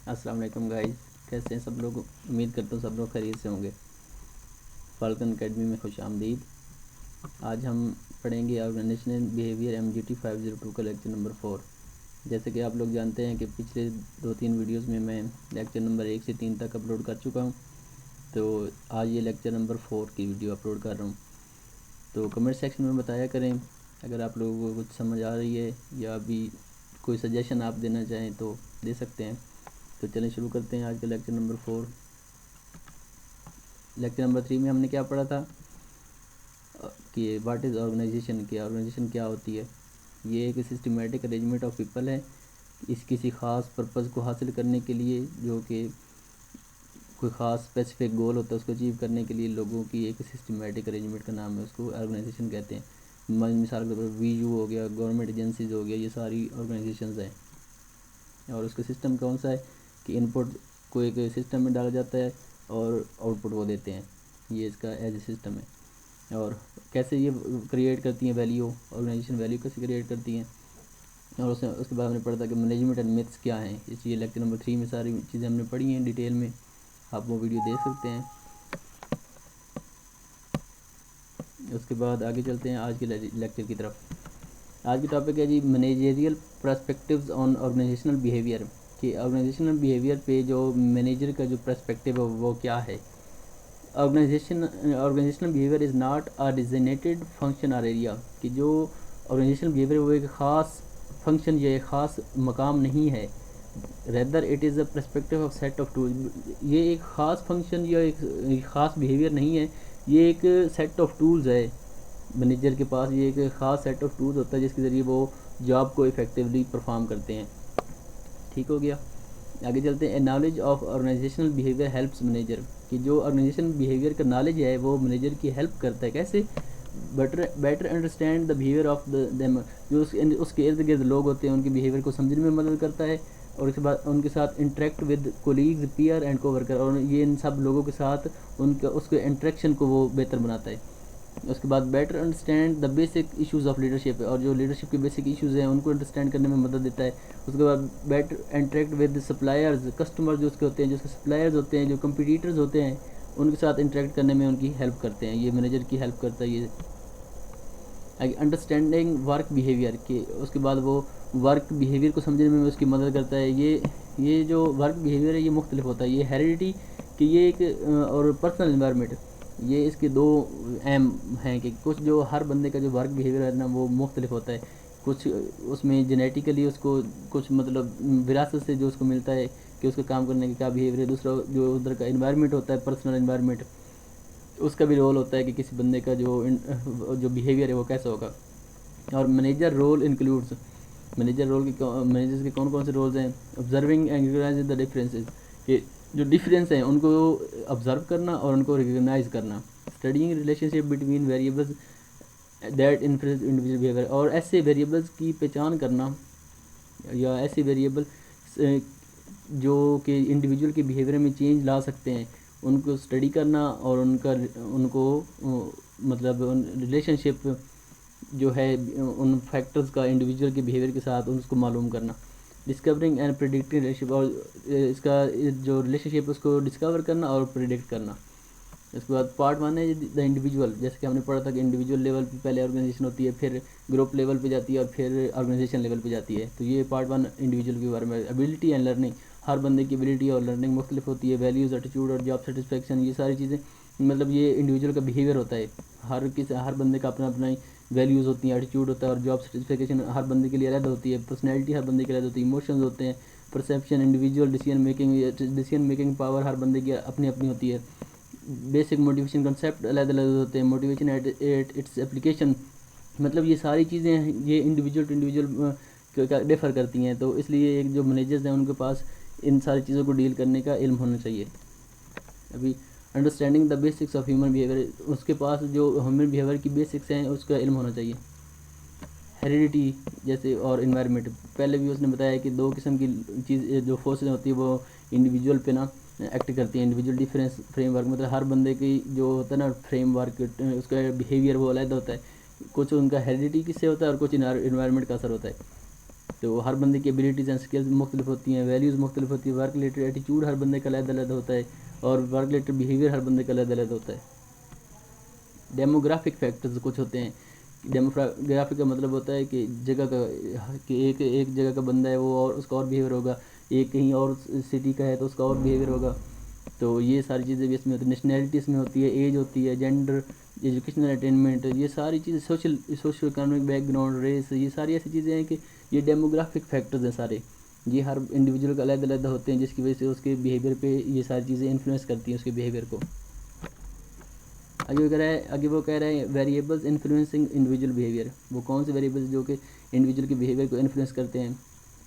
अस्सलाम वालेकुम गाइस, कैसे हैं सब लोग। उम्मीद करता हूँ सब लोग खैरियत से होंगे। फाल्कन एकेडमी में खुश आमदीद। आज हम पढ़ेंगे ऑर्गेनाइजेशनल बिहेवियर MGT 502 का लेक्चर नंबर 4। जैसे कि आप लोग जानते हैं कि पिछले 2-3 वीडियोस में मैं लेक्चर नंबर 1 से 3 तक अपलोड कर चुका हूँ। तो आज ये लेक्चर नंबर 4 की वीडियो अपलोड कर रहा हूँ। तो कमेंट सेक्शन में बताया करें अगर आप लोगों को कुछ समझ आ रही है या अभी कोई सजेशन आप देना चाहें तो दे सकते हैं। तो चलें शुरू करते हैं आज का लेक्चर नंबर 4। लेक्चर नंबर 3 में हमने क्या पढ़ा था कि व्हाट इज़ ऑर्गेनाइजेशन, कि ऑर्गेनाइजेशन क्या होती है। ये एक सिस्टमेटिक अरेंजमेंट ऑफ पीपल है। इस किसी ख़ास पर्पज़ को हासिल करने के लिए, जो कि कोई ख़ास स्पेसिफिक गोल होता है, उसको अचीव करने के लिए लोगों की एक सिस्टमेटिक अरेंजमेंट का नाम है, उसको ऑर्गेनाइजेशन कहते हैं। मिसाल के तौर पर VU हो गया, गवर्नमेंट एजेंसीज हो गया, ये सारी ऑर्गेनाइजेशंस हैं। और उसका सिस्टम कौन सा है कि इनपुट को एक सिस्टम में डाला जाता है और आउटपुट वो देते हैं। ये इसका एज ए सिस्टम है। और कैसे ये क्रिएट करती हैं वैल्यू, ऑर्गेनाइजेशन वैल्यू कैसे क्रिएट करती हैं। और उसके बाद हमने पढ़ा था कि मैनेजमेंट एंड मिथ्स क्या हैं। इसलिए लेक्चर नंबर 3 में सारी चीज़ें हमने पढ़ी हैं डिटेल में, आप वो वीडियो देख सकते हैं। उसके बाद आगे चलते हैं आज के लेक्चर की तरफ। आज की टॉपिक है जी managerial perspectives on organisational behaviour, कि ऑर्गेनाइजेशनल बिहेवियर पे जो मैनेजर का जो पर्सपेक्टिव है वो क्या है। Organizational behaviour is not a designated function और एरिया, कि जो ऑर्गेनाइजेशनल बिहेवियर वो एक ख़ास फंक्शन या एक ख़ास मकाम नहीं है। Rather it is a perspective of set of tool. ये एक ख़ास फंक्शन या एक ख़ास बिहेवियर नहीं है, ये एक सेट ऑफ टूल्स है। मैनेजर के पास ये एक ख़ास सेट ऑफ टूल्स होता है जिसके ज़रिए वो जॉब को इफ़ेक्टिवली परफॉर्म करते हैं। ठीक हो गया। आगे चलते हैं। Knowledge of organizational behaviour helps manager, कि जो ऑर्गेनाइजेशन बिहेवियर का नॉलेज है वो मैनेजर की हेल्प करता है। कैसे? Better understand the behaviour of them, जो उसके इर्द गिर्द लोग होते हैं उनके बिहेवियर को समझने में मदद करता है। और उसके बाद उनके साथ interact with colleagues, peer and co-worker, और ये इन सब लोगों के साथ उनका उसके इंटरेक्शन को वो बेहतर बनाता है। उसके बाद better understand the basic issues of leadership, और जो लीडरशिप के बेसिक इश्यूज़ हैं उनको अंडरस्टैंड करने में मदद देता है। उसके बाद better interact with suppliers, customer जो उसके होते हैं, जो उसके सप्लायर्स होते हैं, जो कंपटीटर्स होते हैं, उनके साथ इंटरेक्ट करने में उनकी हेल्प करते हैं। ये मैनेजर की हेल्प करता है ये। अंडरस्टैंडिंग वर्क बिहेवियर, के उसके बाद वो वर्क बिहेवियर को समझने में उसकी मदद करता है। ये जो वर्क बिहेवियर है ये मुख्तलिफ होता है। ये हेरिडिटी कि ये एक और पर्सनल इन्वायरमेंट, ये इसके दो अहम हैं कि कुछ जो हर बंदे का जो वर्क बिहेवियर है ना वो मुख्तलिफ होता है। कुछ उसमें जेनेटिकली उसको कुछ मतलब विरासत से जो उसको मिलता है कि उसका काम करने का क्या बिहेवियर है। दूसरा जो उधर का इन्वायरमेंट होता है, पर्सनल इन्वायरमेंट, उसका भी रोल होता है कि किसी बंदे का जो बिहेवियर है वो कैसा होगा। और मैनेजर रोल इंक्लूड्स, मैनेजर्स के कौन कौन से रोल्स हैं। Observing and recognising the differences, कि जो डिफरेंस हैं उनको ऑब्जर्व करना और उनको रिकग्नाइज करना। Studying relationship between variables that influence individual behaviour, और ऐसे वेरिएबल्स की पहचान करना या ऐसे वेरिएबल जो कि इंडिविजुअल के बिहेवियर में चेंज ला सकते हैं, उनको स्टडी करना और उनको मतलब रिलेशनशिप जो है उन फैक्टर्स का इंडिविजुअल के बिहेवियर के साथ उसको मालूम करना। डिस्कवरिंग एंड प्रिडिक्टिंग रिलेशनशिप, और इसका जो रिलेशनशिप उसको डिस्कवर करना और प्रिडिक्ट करना। इसके बाद पार्ट 1 है द इंडिविजुअल। जैसे कि हमने पढ़ा था कि इंडिविजुअल लेवल पे पहले ऑर्गेनाइजेशन होती है, फिर ग्रुप लेवल पे जाती है और फिर ऑर्गेनाइजेशन लेवल पे जाती है। तो ये पार्ट 1 इंडिविजुअल के बारे में। एबिलिटी एंड लर्निंग, हर बंदे की एबिलिटी और लर्निंग मुख्तलिफ होती है। वैल्यूज़, एटीट्यूड और जॉब सेटिस्फेक्शन, ये सारी चीज़ें मतलब ये इंडिविजुअल का बिहेवियर होता है। हर बंदे का अपना अपना वैल्यूज़ होती हैं, एटीट्यूड होता है और जॉब सेटिस्फेक्शन हर बंदे के लिए अलग होती है। पर्सनैलिटी हर बंदे के लिए अलग होती है। इमोशंस होते हैं, perception, individual decision making power हर बंदे की अपनी अपनी होती है। बेसिक मोटिवेशन कंसेप्ट अलग अलग होते हैं। मोटिवेशन एट इट्स एप्लीकेशन, मतलब ये सारी चीज़ें ये इंडिविजुअल टू इंडिविजुअल डिफ़र करती हैं। तो इसलिए एक जो मैनेजर्स हैं उनके पास इन सारी चीज़ों को डील करने का इल्म होना चाहिए। अभी understanding the basics of human behaviour, उसके पास जो ह्यूमन बिहेवियर की बेसिक्स हैं उसका इल्म होना चाहिए। हेरिडिटी जैसे और इन्वायरमेंट, पहले भी उसने बताया कि दो किस्म की चीज़ जो फोर्सेज होती है वो इंडिविजुअल पे ना एक्ट करती है। इंडिविजुअल डिफरेंस फ्रेमवर्क, मतलब हर बंदे की जो होता है ना फ्रेमवर्क, उसका बिहेवियर वो अलग होता है। कुछ उनका हेरिडिटी किससे होता है और कुछ इन्वायरमेंट का असर होता है। तो हर बंदे की एबिलिटीज़ एंड स्किल्स मुख्तलिफ होती हैं, वैल्यूज़ मुख्तलिफ होती है, वर्क रिलेटेड एटीट्यूड हर बंदे का अलग-अलग होता है और वर्क रिलेटेड बिहेवियर हर बंदे का अलग-अलग होता है। डेमोग्राफिक फैक्टर्स कुछ होते हैं। डेमोग्राफिक का मतलब होता है कि जगह का, कि एक जगह का बंदा है वो और उसका और बिहेवियर होगा, एक कहीं और सिटी का है तो उसका और बिहेवियर होगा। तो ये सारी चीज़ें भी इसमें होती है। नेशनैलिटी इसमें होती है, एज होती है, जेंडर, एजुकेशनल अटेनमेंट, ये सारी चीज़ें, सोशल इकोनॉमिक बैकग्राउंड, रेस, ये सारी ऐसी चीज़ें हैं कि ये डेमोग्राफिक फैक्टर्स हैं सारे। ये हर इंडिविजुअल का अलग अलग होते हैं जिसकी वजह से उसके बिहेवियर पे ये सारी चीज़ें इन्फ्लुएंस करती हैं उसके बिहेवियर को। आगे वो कह रहे हैं वेरिएबल्स इन्फ्लुएंसिंग इंडिविजुअल बिहेवियर। वो कौन से वेरिएबल्स जो कि इंडिविजुअल के बिहेवियर को इन्फ्लुएंस करते हैं?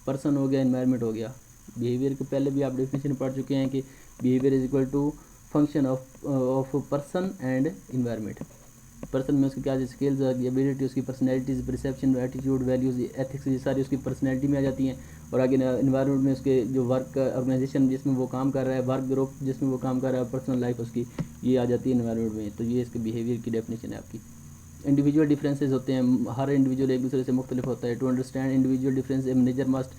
पर्सन हो गया, एनवायरनमेंट हो गया। बिहेवियर के पहले भी आप डेफिनेशन पढ़ चुके हैं कि behaviour is equal to function of person and environment. Person में उसकी क्या स्किल्स, एबिलिटी, उसकी personalities, perception, attitude, values, ethics, ये सारी उसकी पर्सनैलिटी में आ जाती हैं। और आगे इन्वायरमेंट में उसके जो वर्क ऑर्गेनाइजेशन जिसमें वो काम कर रहा है, वर्क ग्रुप जिसमें वो काम कर रहा है, पर्सनल लाइफ उसकी, ये आ जाती है इन्वायरमेंट में। तो ये इसके बिहेवियर की डेफिनेशन है आपकी। इंडिविजुअल डिफरेंसेस होते हैं, हर इंडिविजुअल एक दूसरे से मुख्तलिफ होता है। To understand individual difference a manager must,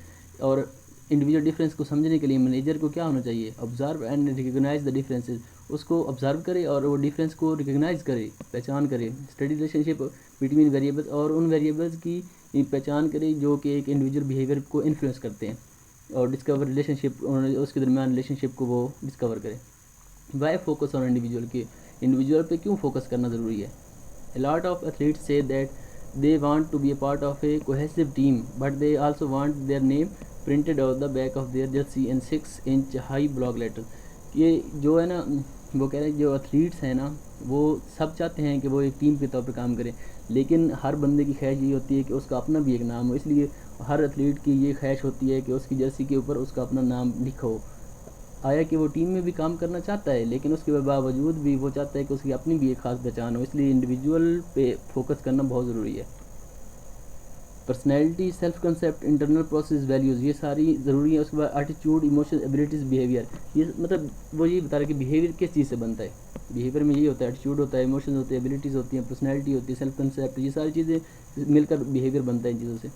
और इंडिविजुअल डिफरेंस को समझने के लिए मैनेजर को क्या होना चाहिए? Observe and recognize the differences, उसको ऑब्जर्व करे और वो डिफरेंस को रिकग्नाइज करे, पहचान करे। स्टडी रिलेशनशिप बिटवीन वेरिएबल्स, और उन वेरिएबल्स की पहचान करे जो कि एक इंडिविजुअल बिहेवियर को इन्फ्लुएंस करते हैं, और डिस्कवर रिलेशनशिप, उसके दरमियान रिलेशनशिप को वो डिस्कवर करे। वाई फोकस ऑन इंडिविजुअल, के इंडिविजुअल पे क्यों फोकस करना ज़रूरी है? A lot of athletes say that they want to be a part of a cohesive team, but they also want their name printed on the back of their jersey in 6-inch high block letters। ये जो है ना, वो कह रहे हैं जो athletes हैं ना, वो सब चाहते हैं कि वो एक टीम के तौर पर काम करें, लेकिन हर बंदे की ख्वाहिश ये होती है कि उसका अपना भी एक नाम हो। इसलिए हर एथलीट की ये ख्वाहिश होती है कि उसकी जर्सी के ऊपर उसका अपना नाम लिखा हो। आया कि वो टीम में भी काम करना चाहता है, लेकिन उसके बावजूद भी वो चाहता है कि उसकी अपनी भी एक खास पहचान हो। इसलिए इंडिविजुअल पे फोकस करना बहुत ज़रूरी है। Personality, self concept, internal process, values, ये सारी ज़रूरी है। उसके बाद एटीट्यूड, इमोशन, एबिलिटीज़, बिहेवियर, ये मतलब वो ये बता रहे कि बिहेवियर किस चीज़ से बनता है। बिहेवियर में ये होता है, एटीट्यूड होता है, इमोशन होते हैं, एबिलिटीज़ होती हैं, पर्सनैलिटी होती है, सेल्फ कंसेप्ट, ये सारी चीज़ें मिलकर बिहेवियर बनता है इन चीज़ों से।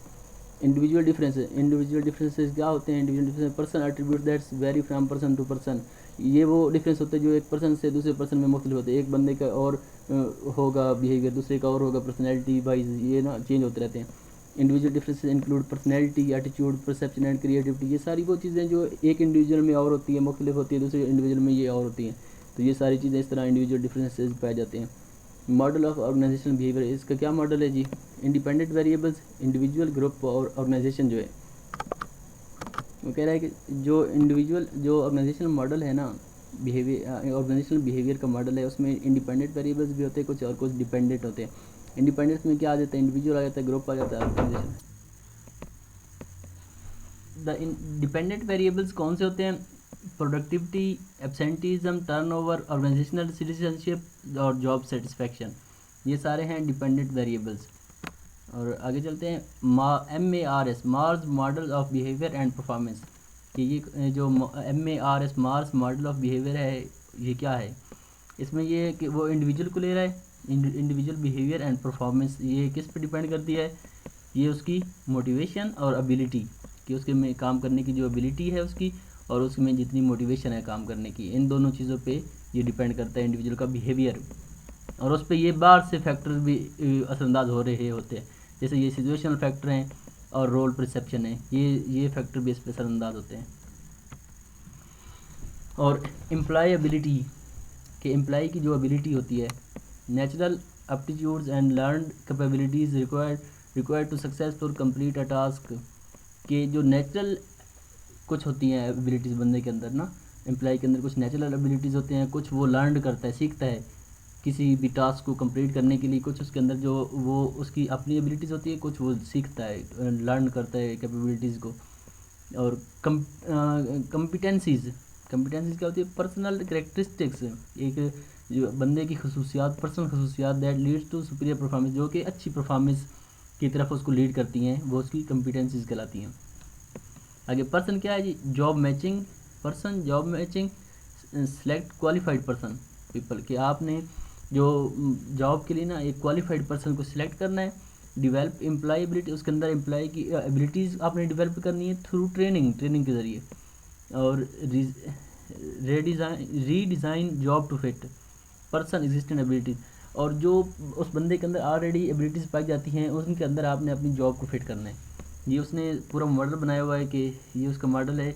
इंडिविजुअल डिफरेंसेस क्या होते हैं? Individual difference person attribute that's vary from person to person, ये वो डिफरेंस होते हैं जो एक पर्सन से दूसरे पर्सन में मुख्तलिफ होते हैं। एक बंदे का और होगा बिहेवियर, दूसरे का और होगा पर्सनैलिटी वाइज, ये ना चेंज होते रहते हैं। Individual differences include personality, attitude, perception and creativity, ये सारी वो चीज़ें जो एक इंडिविजुअल में और होती है, मुख्तलिफ होती है, दूसरे इंडिविजुअल में ये और होती हैं। तो ये सारी चीज़ें इस तरह इंडिविजुअल डिफरेंसेस पाए जाते हैं। मॉडल ऑफ ऑर्गेनाइजेशनल बिहेवियर, इसका क्या मॉडल है जी? इंडिपेंडेंट वेरिएबल्स, इंडिविजुअल, ग्रुप और ऑर्गेनाइजेशन जो है, वो कह रहा है कि जो ऑर्गेनाइजेशनल मॉडल है ना, बिहेवियर, ऑर्गेनाइजेशनल बिहेवियर का मॉडल है, उसमें इंडिपेंडेंट वेरिएबल्स भी होते हैं कुछ, और कुछ डिपेंडेंट होते हैं। इंडिपेंडेंस में क्या आ जाता है? इंडिविजुअल आ जाता है, ग्रुप आ जाता है, ऑर्गेनाइजेशन। द डिपेंडेंट वेरिएबल्स कौन से होते हैं? प्रोडक्टिविटी, एब्सेंटीज़म, टर्नओवर, ऑर्गेनाइजेशनल सिटीजनशिप और जॉब सेटिस्फैक्शन, ये सारे हैं डिपेंडेंट वेरिएबल्स। और आगे चलते हैं। MARS, Mars model of behaviour and performance, कि ये जो MARS, Mars model of behaviour है, ये क्या है? इसमें ये कि वो इंडिविजुअल को ले रहा है, इंडिविजुअल बिहेवियर एंड परफॉर्मेंस, ये किस पे डिपेंड करती है? ये उसकी मोटिवेशन और एबिलिटी, कि उसके में काम करने की जो एबिलिटी है उसकी, और उसमें जितनी मोटिवेशन है काम करने की, इन दोनों चीज़ों पे ये डिपेंड करता है इंडिविजुअल का बिहेवियर। और उस पर ये बाहर से फैक्टर्स भी असरअंदाज हो रहे होते हैं, जैसे ये सिचुएशनल फैक्टर हैं और रोल परसेप्शन है, ये फैक्टर भी इस पर असरअंदाज होते हैं। और एम्प्लॉय एबिलिटी, कि एम्प्लॉय की जो एबिलिटी होती है, natural aptitudes and learned capabilities required to successful complete a task, के जो नेचुरल कुछ होती हैं एबिलिटीज़ बंदे के अंदर ना, एम्प्लॉय के अंदर कुछ नेचुरल एबिलिटीज़ होते हैं, कुछ वो लर्न करता है, सीखता है किसी भी टास्क को कंप्लीट करने के लिए, कुछ उसके अंदर जो वो उसकी अपनी एबिलिटीज़ होती है, कुछ वो सीखता है, लर्न करता है कैपेबिलिटीज़ को। और कम्पिटेंसीज़ क्या होती है? पर्सनल कैरेक्टरिस्टिक्स, एक जो बंदे की खसूसियात, पर्सनल खसूसियात that leads to superior performance, जो कि अच्छी परफॉर्मेंस की तरफ उसको लीड करती हैं, वो उसकी कम्पिटेंसीज़ कहलाती हैं। आगे पर्सन क्या है जी? Job matching person, job matching, select qualified person people, कि आपने जो जॉब के लिए ना एक क्वालिफाइड पर्सन को सिलेक्ट करना है, डेवलप एम्प्लॉय एबिलिटी, उसके अंदर एम्प्लॉय की एबिलिटीज़ आपने डेवलप करनी है थ्रू ट्रेनिंग के ज़रिए। और redesign job to fit person existent abilities, और जो उस बंदे के अंदर ऑलरेडी एबिलिटीज़ पाई जाती हैं उनके अंदर आपने अपनी जॉब को फिट करना है। ये उसने पूरा मॉडल बनाया हुआ है कि ये उसका मॉडल है,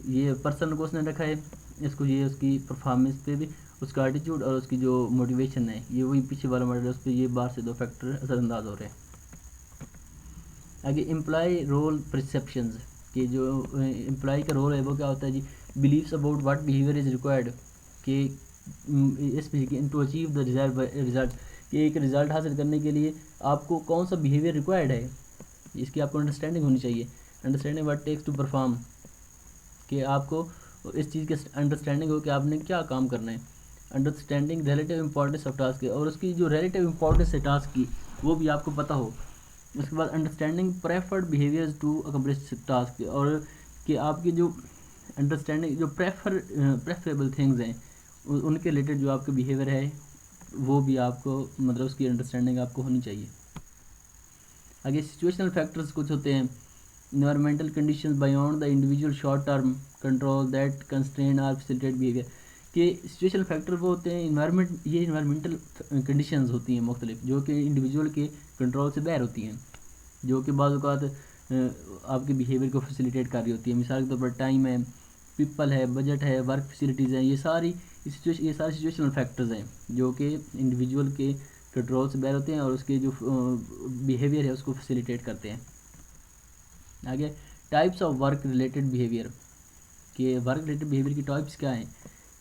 ये पर्सन को उसने रखा है, इसको ये उसकी परफॉर्मेंस पे भी उसका एटीट्यूड और उसकी जो मोटिवेशन है, ये वही पीछे वाला मॉडल है, उस पर ये बाहर से 2 फैक्टर असरअंदाज हो रहे हैं। आगे एम्प्लॉय रोल परसेप्शंस, कि जो एम्प्लॉय का रोल है वो क्या होता है जी, believes about what behaviour is required, कि टू अचीव द रिजल्ट, कि एक रिज़ल्ट हासिल करने के लिए आपको कौन सा बिहेवियर रिक्वायर्ड है, इसकी आपको अंडरस्टैंडिंग होनी चाहिए। Understanding what takes to perform, कि आपको इस चीज़ की अंडरस्टैंडिंग हो कि आपने क्या काम करना है। Understanding relative importance of task, और उसकी जो रिलेटिव इंपॉर्टेंस है टास्क की वो भी आपको पता हो। उसके बाद understanding preferred behaviours to accomplish task, और कि आपकी जो अंडरस्टैंडिंग जो प्रेफरेबल थिंग्स हैं उनके रिलेटेड जो आपके बिहेवियर है वो भी आपको मतलब उसकी अंडरस्टैंडिंग आपको होनी चाहिए। आगे सिचुएशनल फैक्टर्स कुछ होते हैं, environmental conditions beyond the individual short term control that constrain or facilitate behaviour, कि सिचुएशनल फैक्टर वो होते हैं इन्वायरमेंट, ये इन्वायरमेंटल कंडीशंस होती हैं मुख्तलिफ, जो कि इंडिविजुअल के कंट्रोल से बाहर होती हैं, जो कि बाज़ औक़ात आपके बिहेवियर को फैसिलिटेट कर रही होती है। मिसाल के तौर पर टाइम है, पीपल है, बजट है, वर्क फैसिलिटीज़ हैं, ये सारे सिचुएशनल फैक्टर्स हैं जो कि इंडिविजुअल के कंट्रोल से बाहर होते हैं और उसके जो बिहेवियर है उसको फैसिलिटेट करते हैं। आगे types of work related behaviour, कि वर्क रिलेटेड बिहेवियर की टाइप्स क्या हैं।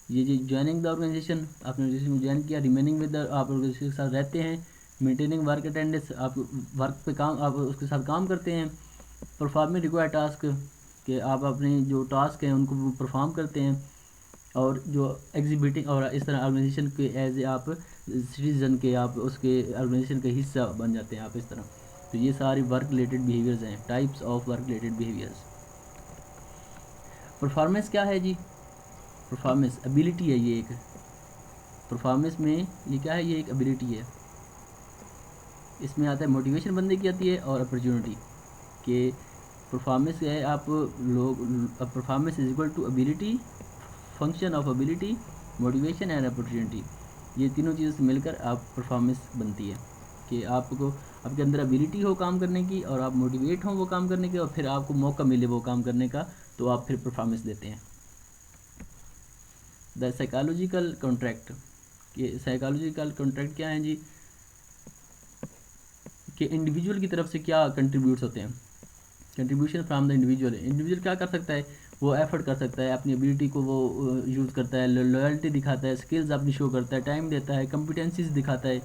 ये जो ज्वाइनिंग द ऑर्गेनाइजेशन, आपने ऑर्गेनाइजेशन को ज्वाइन किया, रिमेनिंग विद आप ऑर्गेनाइजेशन के साथ रहते हैं, मेंटेनिंग वर्क अटेंडेंस, आप वर्क पे काम आप उसके साथ काम करते हैं, परफॉर्मिंग रिक्वायर्ड टास्क, कि आप अपने जो टास्क हैं उनको परफॉर्म करते हैं, और जो एग्जीबिटिंग, और इस तरह ऑर्गेनाइजेशन के एज ए आप सिटीजन के आप उसके ऑर्गेनाइजेशन का हिस्सा बन जाते हैं आप इस तरह। तो ये सारी वर्क रिलेटेड बिहेवियर्स हैं, types of work related behaviours. Performance क्या है जी, परफॉर्मेंस एबिलिटी है, ये एक परफॉर्मेंस में ये क्या है, ये एक एबिलिटी है। इसमें आता है मोटिवेशन बंदे की आती है और अपॉर्चुनिटी, कि परफॉर्मेंस है आप लोग, performance is equal to ability, function of ability, motivation and opportunity, ये तीनों चीज़ों से मिलकर आप परफॉर्मेंस बनती है, कि आपको आपके अंदर एबिलिटी हो काम करने की और आप मोटिवेट हों वो काम करने के, और फिर आपको मौका मिले वो काम करने का, तो आप फिर परफॉर्मेंस देते हैं। द साइकोलॉजिकल कॉन्ट्रैक्ट, कि साइकोलॉजिकल कॉन्ट्रैक्ट क्या है जी, कि इंडिविजुअल की तरफ से क्या कंट्रीब्यूट्स होते हैं, contribution from the individual, individual क्या कर सकता है, वो एफर्ट कर सकता है, अपनी एबिलिटी को वो यूज़ करता है, लॉयल्टी दिखाता है, स्किल्स अपनी शो करता है, टाइम देता है, कॉम्पिटेंसीज दिखाता है,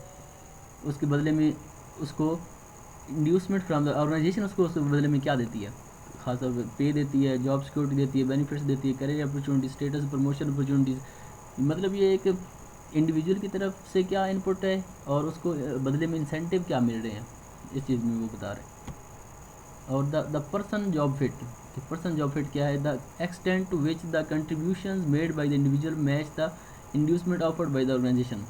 उसके बदले में उसको इंड्यूसमेंट फ्राम द ऑर्गेनाइजेशन उसको उसके बदले में क्या देती है, खासतौर पर पे देती है, जॉब सिक्योरिटी देती है, बेनिफिट्स देती है, career opportunity, status promotion opportunities, मतलब ये एक इंडिविजुअल की तरफ से क्या इनपुट है और उसको बदले में इंसेंटिव क्या मिल रहे हैं, इस चीज़ में वो बता रहे हैं। और the person job fit, the person job fit क्या है, the extent to which the contributions made by the individual match the inducement offered by the organization,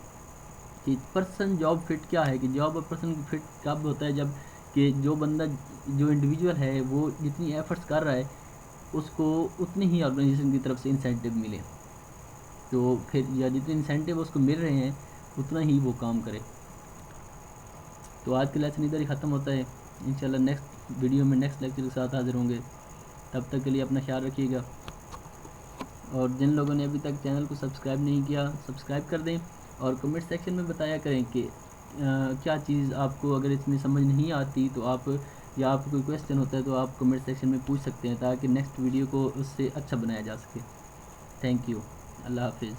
कि पर्सन जॉब फिट क्या है, कि जॉब और पर्सन फिट कब होता है, जब कि जो बंदा जो इंडिविजुअल है वो जितनी एफर्ट्स कर रहा है उसको उतनी ही ऑर्गेनाइजेशन की तरफ से इंसेंटिव मिले, तो फिर या जितने इंसेंटिव उसको मिल रहे हैं उतना ही वो काम करे। तो आज का लेक्चर इधर ही ख़त्म होता है, इंशाल्लाह नेक्स्ट वीडियो में नेक्स्ट लेक्चर के साथ हाजिर होंगे। तब तक के लिए अपना ख्याल रखिएगा, और जिन लोगों ने अभी तक चैनल को सब्सक्राइब नहीं किया सब्सक्राइब कर दें, और कमेंट सेक्शन में बताया करें कि क्या चीज़ आपको अगर इसमें समझ नहीं आती तो आप, या आपको कोई क्वेश्चन होता है तो आप कमेंट सेक्शन में पूछ सकते हैं, ताकि नेक्स्ट वीडियो को उससे अच्छा बनाया जा सके। थैंक यू, अल्लाह हाफिज़।